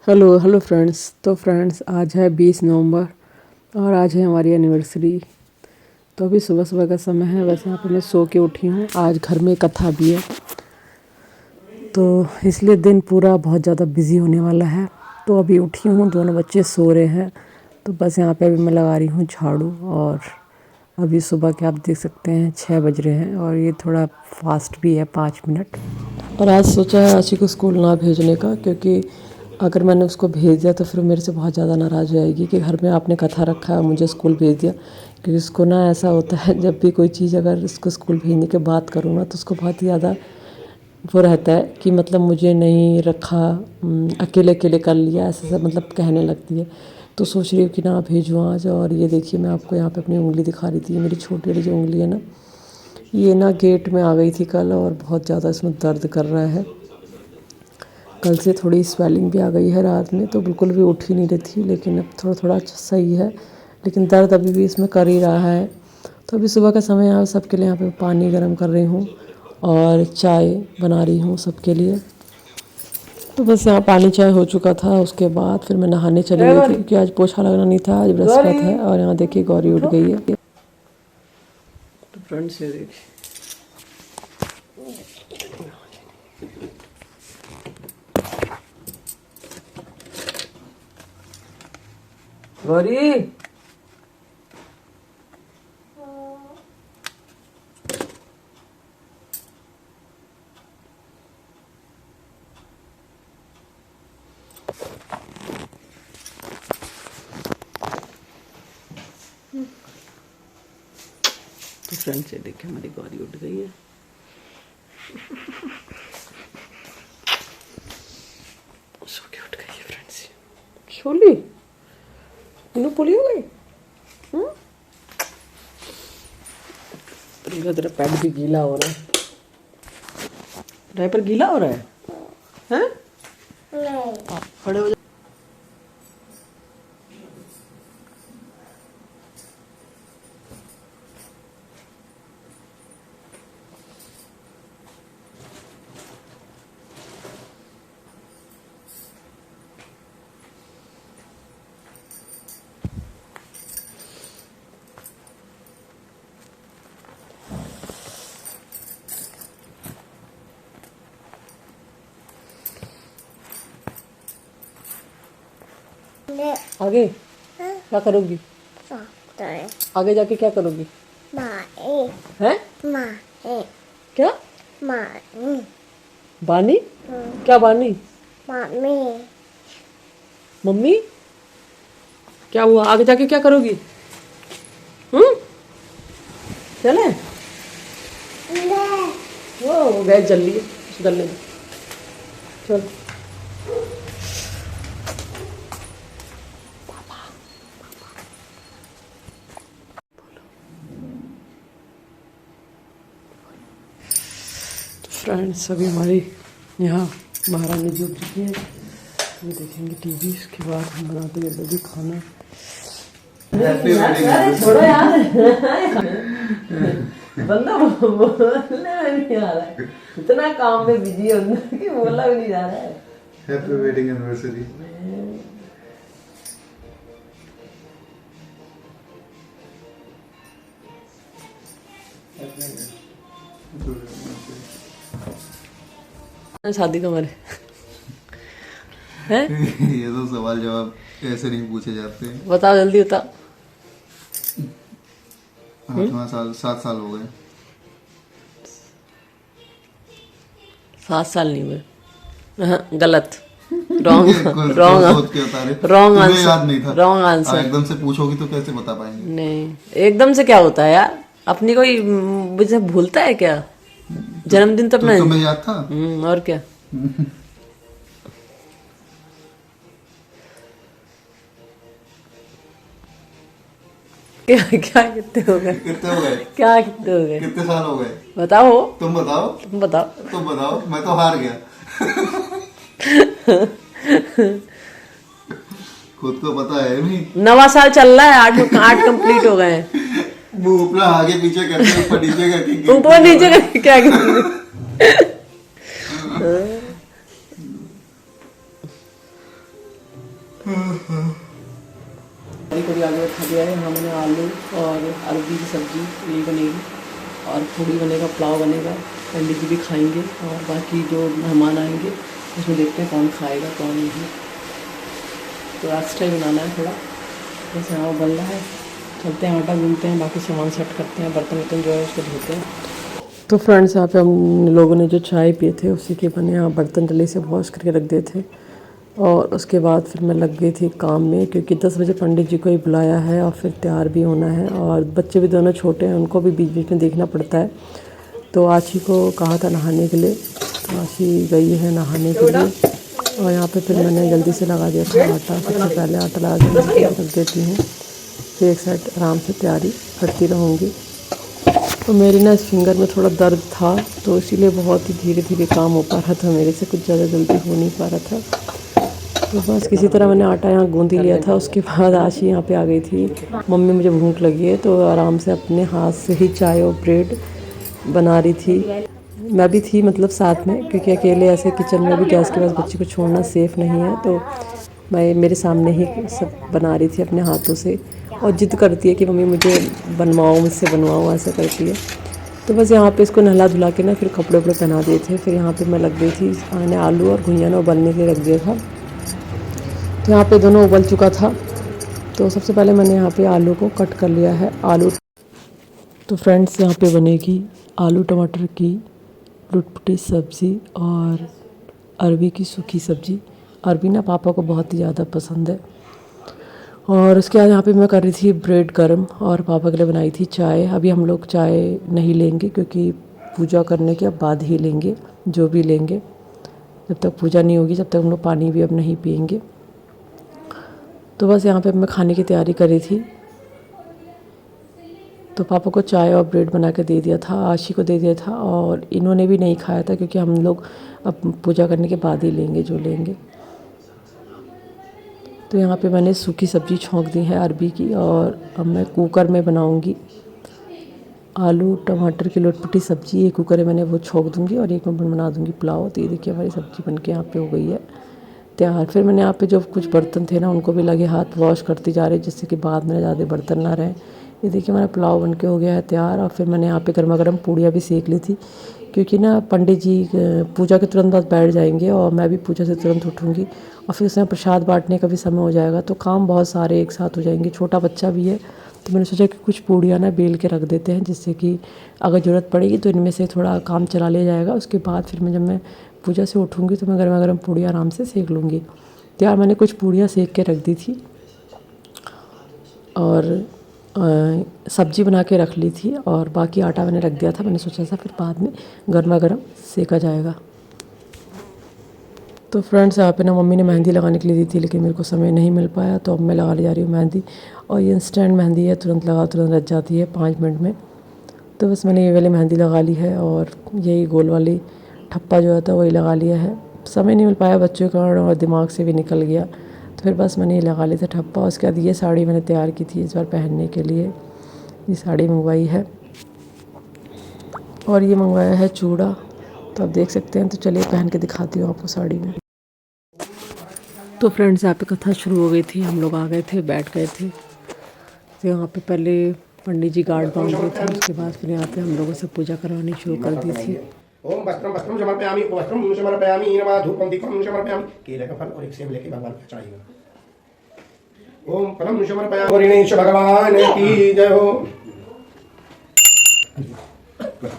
Hello hello friends. तो friends आज है 20 नवंबर और आज है हमारी एनिवर्सरी। तो अभी सुबह सुबह का समय है। वैसे यहाँ पे मैं सो के उठी हूँ। आज घर में कथा भी है तो इसलिए दिन पूरा बहुत ज़्यादा बिजी होने वाला है। तो अभी उठी हूँ, दोनों बच्चे सो रहे हैं। तो बस यहाँ पे अभी मैं लगा रही हूँ झाड़ू। और अभी सुबह के आप देख सकते हैं 6 बज रहे हैं और ये थोड़ा फास्ट भी है 5 मिनट। और आज सोचा है आशी को स्कूल ना भेजने का, क्योंकि अगर मैंने उसको भेज दिया तो फिर मेरे से बहुत ज़्यादा नाराज़ हो जाएगी कि घर में आपने कथा रखा है मुझे स्कूल भेज दिया। क्योंकि उसको ना ऐसा होता है जब भी कोई चीज़ अगर उसको स्कूल भेजने के बात करूँ ना तो उसको बहुत ही ज़्यादा वो रहता है कि मतलब मुझे नहीं रखा, अकेले अकेले कर लिया, ऐसा सब मतलब कहने लगती है। तो सोच रही हूँ कि ना भेजूँ आज। और ये देखिए मैं आपको यहाँ पे अपनी उंगली दिखा रही थी। मेरी छोटी वाली जो उंगली है ना, ये ना गेट में आ गई थी कल और बहुत ज़्यादा इसमें दर्द कर रहा है। कल से थोड़ी स्वेलिंग भी आ गई है रात में, तो बिल्कुल भी उठ ही नहीं रही थी, लेकिन अब थोड़ा थोड़ा सही है। लेकिन दर्द अभी भी इसमें कर ही रहा है। तो अभी सुबह का समय है, सबके लिए यहाँ पे पानी गर्म कर रही हूँ और चाय बना रही हूँ सबके लिए। तो बस यहाँ पानी चाय हो चुका था। उसके बाद फिर मैं नहाने चली गई थी क्योंकि आज पोछा लगना नहीं था, आज बृहस्पति है। और यहाँ देखिए गौरी उठ गई है। तो फ्रेंड्स ये देखिए गौरी। तो फ्रेंड्स ये देखिए हमारी गौरी उठ गई है। सो के उठ गई है फ्रेंड्स। छोली इन्हों पुली हो गई। तेरा पैड भी गीला हो रहा है। डायपर गीला हो रहा है हैं? नहीं। खड़े हो जा। आगे क्या करोगी? आगे जाके क्या करोगी? हैं? क्या बानी? क्या बानी? मम्मी क्या हुआ? आगे जाके क्या करोगी? चले वो गैस जल रही है, जलने दो। चल फ्रेंड्स अभी हमारी यहाँ महारानी जी उठ चुकी है। ये देखेंगे टीवी, उसके बाद हम बनाते हैं जल्दी खाना। छोड़ो यार बंदा बोलने में नहीं आ रहा है, इतना काम में बिजी है अंदर कि बोला भी नहीं जा रहा है। Happy wedding anniversary. शादी कमर है ये तो सवाल जवाब ऐसे नहीं पूछे जाते। बताओ जल्दी बताओ। 8वां साल, 7 साल हो गए। 7 साल नहीं हुए। हाँ, गलत। Wrong wrong answer. याद नहीं था। Wrong answer. एकदम से पूछोगी तो कैसे बता पाएंगे? नहीं, एकदम से क्या होता है यार? अपनी कोई मुझे भूलता है क्या? जन्मदिन तो अपना तुम्हें याद था। और क्या। क्या क्या कितने हो गए? कितने हो गए? क्या कितने हो गए? कितने साल हो गए? बताओ। तुम बताओ। तुम बताओ। तुम बताओ, मैं तो हार गया। खुद को पता है नहीं। 9वां साल चल रहा है, 8 कंप्लीट हो गए हैं। मुंह अपना आगे पीछे करके ऊपर नीचे करके ऊपर नीचे करके क्या करेंगे? कभी आगे रखा गया है। यहाँ मैंने आलू और अरबी की सब्जी यही बनेगी और पूड़ी बनेगा, पुलाव बनेगा, पंडित जी भी खाएंगे और बाकी जो मेहमान आएंगे उसमें देखते हैं कौन खाएगा कौन नहीं। तो एक्स्ट्रा ही बनाना है थोड़ा, बस यहाँ बन रहा है। चलते हैं, आटा गूंथते हैं, बाकी सामान सेट करते हैं, बर्तन वर्तन जो है उसको धोते हैं। तो फ्रेंड्स यहाँ पे हम लोगों ने जो चाय पिए थे उसी के मैंने यहाँ बर्तन जल्दी से वॉश करके रख दिए थे और उसके बाद फिर मैं लग गई थी काम में, क्योंकि 10 बजे पंडित जी को ही बुलाया है और फिर तैयार भी होना है और बच्चे भी दोनों छोटे हैं, उनको भी बीच बीच में देखना पड़ता है। तो आशी को कहा था नहाने के लिए, तो आशी गई है नहाने के लिए और यहाँ पे फिर मैंने जल्दी से लगा दिया था आटा। सबसे पहले आटा लगा के रख देती हूँ, फिर एक साइड आराम से तैयारी करती रहूँगी। तो मेरी ना इस फिंगर में थोड़ा दर्द था, तो इसीलिए बहुत ही धीरे धीरे काम हो पा रहा था मेरे से, कुछ ज़्यादा जल्दी हो नहीं पा रहा था। तो बस किसी तरह मैंने आटा यहाँ गूंद ही लिया था। उसके बाद आशी यहाँ पे आ गई थी, मम्मी मुझे भूख लगी है, तो आराम से अपने हाथ से ही चाय और ब्रेड बना रही थी। मैं भी थी मतलब साथ में, क्योंकि अकेले ऐसे किचन में भी गैस के पास बच्चे को छोड़ना सेफ़ नहीं है। तो मैं मेरे सामने ही सब बना रही थी अपने हाथों से और जिद करती है कि मम्मी मुझे बनवाओ, मुझसे बनवाओ, ऐसा करती है। तो बस यहाँ पे इसको नहला धुला के ना फिर कपड़े वपड़े पहना दिए थे। फिर यहाँ पे मैं लग गई थी, मैंने आलू और घुइयाँ ना उबलने के लिए रख दिया था। तो यहाँ पे दोनों उबल चुका था। तो सबसे पहले मैंने यहाँ पे आलू को कट कर लिया है। आलू तो फ्रेंड्स यहाँ पे बनेगी आलू टमाटर की लुटपुटी सब्ज़ी और अरबी की सूखी सब्ज़ी। अरबी ना पापा को बहुत ही ज़्यादा पसंद है। और उसके बाद यहाँ पे मैं कर रही थी ब्रेड गरम और पापा के लिए बनाई थी चाय। अभी हम लोग चाय नहीं लेंगे, क्योंकि पूजा करने के बाद ही लेंगे, जो भी लेंगे। जब तक पूजा नहीं होगी जब तक हम लोग पानी भी अब नहीं पियेंगे। तो बस यहाँ पे मैं खाने की तैयारी कर रही थी। तो पापा को चाय और ब्रेड बना के दे दिया था, आशी को दे दिया था और इन्होंने भी नहीं खाया था, क्योंकि हम लोग अब पूजा करने के बाद ही लेंगे जो लेंगे। तो यहाँ पे मैंने सूखी सब्ज़ी छोंक दी है अरबी की और अब मैं कुकर में बनाऊँगी आलू टमाटर की लुटपुटी सब्ज़ी। एक कुकर में मैंने वो छोंक दूँगी और एक में बना दूँगी पुलाव। तो ये देखिए हमारी सब्ज़ी बनके यहाँ पे हो गई है तैयार। फिर मैंने यहाँ पे जो कुछ बर्तन थे ना उनको भी लगे हाथ वॉश करती जा रही, जिससे कि बाद में ज़्यादा बर्तन ना रहें। ये देखिए हमारा पुलाव बनके हो गया है तैयार। और फिर मैंने यहाँ पे गर्मा गर्म पूड़ियाँ भी सेक ली थी, क्योंकि ना पंडित जी पूजा के तुरंत बाद बैठ जाएंगे और मैं भी पूजा से तुरंत उठूँगी और फिर उसमें प्रसाद बांटने का भी समय हो जाएगा। तो काम बहुत सारे एक साथ हो जाएंगे, छोटा बच्चा भी है। तो मैंने सोचा कि कुछ पूड़ियाँ ना बेल के रख देते हैं, जिससे कि अगर ज़रूरत पड़ेगी तो इनमें से थोड़ा काम चला लिया जाएगा। उसके बाद फिर जब मैं पूजा से उठूँगी तो मैं गर्मा गर्म पूड़ियाँ आराम से सेक लूँगी। तो यार मैंने कुछ पूड़ियाँ सेक के रख दी थी और सब्जी बना के रख ली थी और बाकी आटा मैंने रख दिया था। मैंने सोचा था फिर बाद में गर्मा गर्म सेका जाएगा। तो फ्रेंड्स यहाँ पे ना मम्मी ने मेहंदी लगाने के लिए दी थी, लेकिन मेरे को समय नहीं मिल पाया, तो अब मैं लगा ले जा रही हूँ मेहंदी। और ये इंस्टेंट मेहंदी है, तुरंत लगा तुरंत रच जाती है 5 मिनट में। तो बस मैंने ये वाली मेहंदी लगा ली है और यही गोल वाली ठप्पा जो होता है वही लगा लिया है। समय नहीं मिल पाया बच्चों के कारण और दिमाग से भी निकल गया, तो फिर बस मैंने ये लगा लिया था ठप्पा। उसके बाद ये साड़ी मैंने तैयार की थी इस बार पहनने के लिए, ये साड़ी मंगवाई है और ये मंगवाया है चूड़ा। तो आप देख सकते हैं। तो चलिए पहन के दिखाती हूँ आपको साड़ी में। तो फ्रेंड्स यहाँ पे कथा शुरू हो गई थी, हम लोग आ गए थे, बैठ गए थे। तो यहाँ पे पहले पंडित जी गार्ड बांध रहे थे, उसके बाद फिर यहाँ पे हम लोगों से पूजा करवानी शुरू कर दी थी। ओम वस्त्रम वस्त्रम समर्पयामि, वस्त्रम समर्पयामि, नमः धूपम दीपम समर्पयामि। केले का फल और एक सेब लेके भगवान को चढ़ाइएगा। ओम फलम समर्पयामि। गणेश भगवान की जय हो।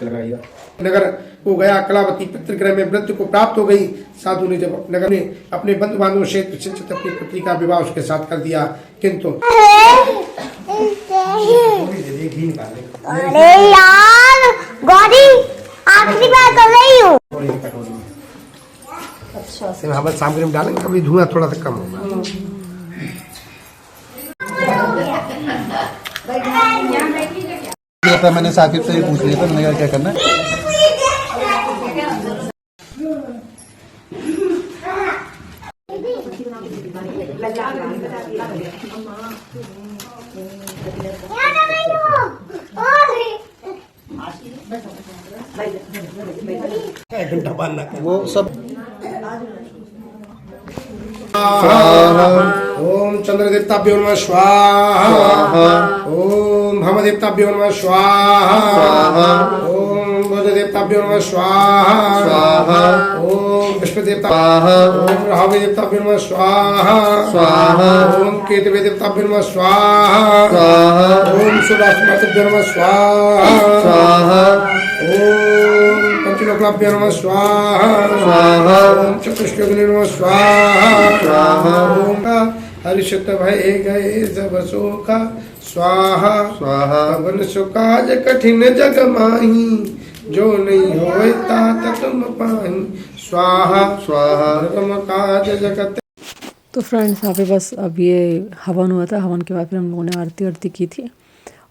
लगाइएगा। नगर को गया कलावती पितृगृह में मृत्यु को प्राप्त हो गई। साधु ने जब नगर में अपने बंधु बांधवों से अपनी पुत्री का विवाह उसके साथ कर दिया, किंतु अरे यार गौरी आखिरी बार कर रही हूँ। अच्छा से सामग्री में डालेंगे, कभी धुआं थोड़ा सा कम होगा। होता मैंने साकिब से ही पूछ लिया था, मैंने कहा क्या करना है। घंटा बांधना वो सब ओम चंद्रदेवताभ्यो नमः स्वाहा ओम भवदेवताभ्यो नमः स्वाहा ओम बुधदेवताभ्यो नमः स्वाहा ओम विष्णुदेवता ओम राहुदेवताभ्यो नमः स्वाहा ओम केतुदेवताभ्यो नमः स्वाहा ओम सुराष्ट्रदेवताभ्यो नमः स्वाहा ओम पंचलोकाभ्यो नमः स्वाहा ओम चतुष्कोटिभ्यो नमः स्वाहा ओम हर्षित भय गए जब शोका स्वाहा पवन सुकाज कठिन जग माही जो नहीं होता तुम पाही स्वाहा धर्म काज जगत। तो फ्रेंड्स यहाँ पे बस अब ये हवन हुआ था। हवन के बाद फिर हम लोगों ने आरती की थी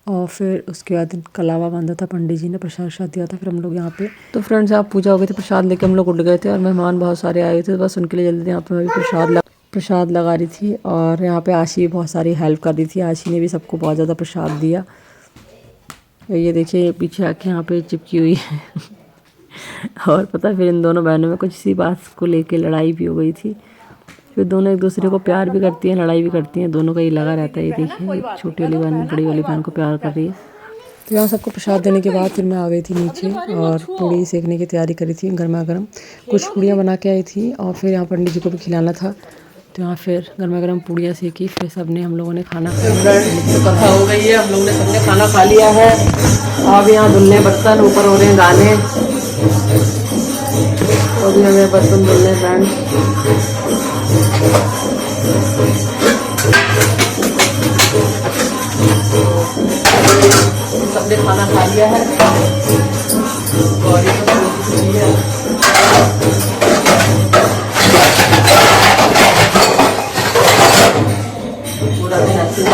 और फिर उसके बाद कलावा बांधा था, पंडित जी ने प्रसाद दिया था। फिर हम लोग यहाँ पे तो फ्रेंड्स यहाँ पूजा हो गई थी, प्रसाद लेके हम लोग उठ गए थे और मेहमान बहुत सारे आए थे, बस उनके लिए जल्दी यहाँ पे मैं भी प्रसाद लगा रही थी। और यहाँ पे आशी भी बहुत सारी हेल्प कर रही थी। आशी ने भी सबको बहुत ज़्यादा प्रसाद दिया। ये देखिए पीछे आके यहाँ पे चिपकी हुई है और पता है फिर इन दोनों बहनों में कुछ इसी बात को लेके लड़ाई भी हो गई थी। फिर दोनों एक दूसरे को प्यार भी करती हैं, लड़ाई भी करती हैं, दोनों का ही लगा रहता है। ये देखिए छोटी वाली बहन बड़ी वाली बहन को प्यार कर रही है। तो यहाँ सबको प्रसाद देने के बाद फिर मैं आ गई थी नीचे और पूड़ी सेकने की तैयारी करी थी। गर्मा गर्म कुछ पूड़ियाँ बना के आई थी और फिर यहाँ पंडित जी को भी खिलाना था। तो यहाँ फिर गर्मा गर्म पूड़ियाँ सेकी, फिर सबने हम लोगों ने खाना खाया। तो कथा हो गई है, हम लोगों ने सबने खाना खा लिया है। अब यहाँ धुलने बर्तन, ऊपर हो रहे हैं गाने, तो भी हमें बर्तन धुलने फ्रेंड। सबने खाना खा लिया है और ये पूरा दिन अच्छे से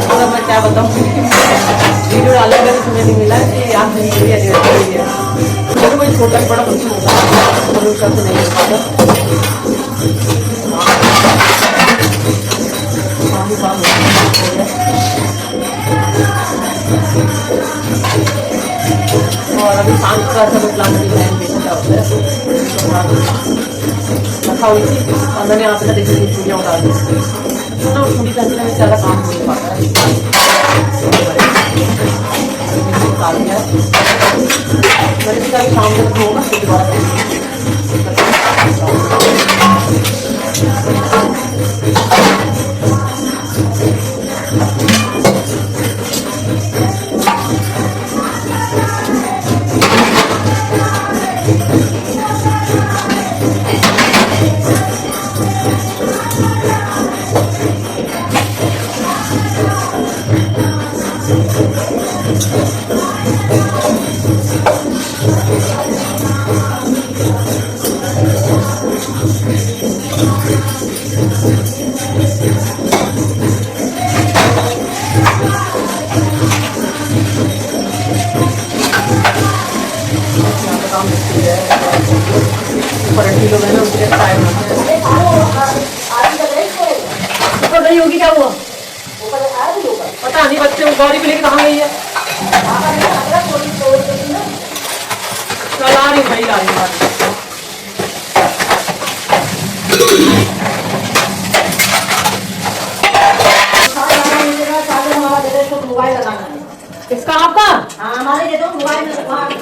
और मैं क्या बताऊँ, वीडियो डालने का भी समय नहीं मिला कि आप मेरी एनिवर्सरी है। मुझे कोई छोटा बड़ा फंक्शन होता है तो उसका तो नहीं हो पाता। और अभी शाम का सब प्लान नहीं है, बेचता होता है रखा हुई थी और मैंने यहाँ पे देखी थी चूड़ियाँ उड़ा दी तो ना पूरी करने में ज़्यादा काम नहीं पाता है। मैंने भी कभी शाम तक होगा फिर दोबारा लोग है ना उनके टाइम नहीं होगी। क्या हुआ पता नहीं, बच्चे गाड़ी पे लेके कहाँ गई है। चल आ रही भाई, आ रही मोबाइल लगाना है इसका आपका। हाँ हमारे दे दो मोबाइल हमारे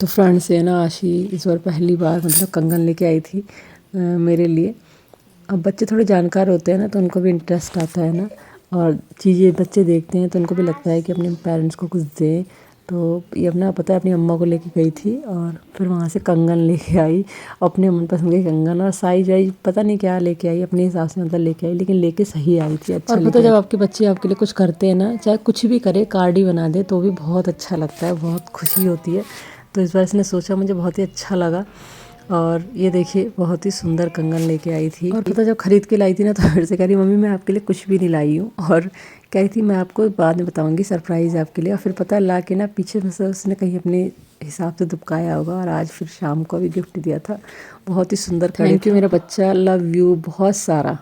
तो फ्रेंड्स है ना, आशी इस बार पहली बार मतलब कंगन लेके आई थी मेरे लिए। अब बच्चे थोड़े जानकार होते हैं ना तो उनको भी इंटरेस्ट आता है ना, और चीज़ें बच्चे देखते हैं तो उनको भी लगता है कि अपने पेरेंट्स को कुछ दें। तो ये अपना पता है अपनी अम्मा को लेके गई थी और फिर वहाँ से कंगन लेके आई, अपने मनपसंद के कंगन, और साइज वाइज पता नहीं क्या लेके आई, अपने हिसाब से मतलब लेके आई, लेकिन लेके सही आई थी। अच्छा, और पता जब आपके बच्चे आपके लिए कुछ करते हैं ना, चाहे कुछ भी करे, कार्ड ही बना दे तो भी बहुत अच्छा लगता है, बहुत खुशी होती है। तो इस बार इसने सोचा, मुझे बहुत ही अच्छा लगा। और ये देखिए बहुत ही सुंदर कंगन लेके आई थी। और पता जब खरीद के लाई थी ना तो फिर से कह रही मम्मी मैं आपके लिए कुछ भी नहीं लाई हूँ, और कह रही थी मैं आपको बाद में बताऊंगी, सरप्राइज़ है आपके लिए। और फिर पता ला के ना पीछे में से उसने कहीं अपने हिसाब से दुबकाया होगा, और आज फिर शाम को भी गिफ्ट दिया था। बहुत ही सुंदर। थैंक यू मेरा बच्चा, लव यू बहुत सारा।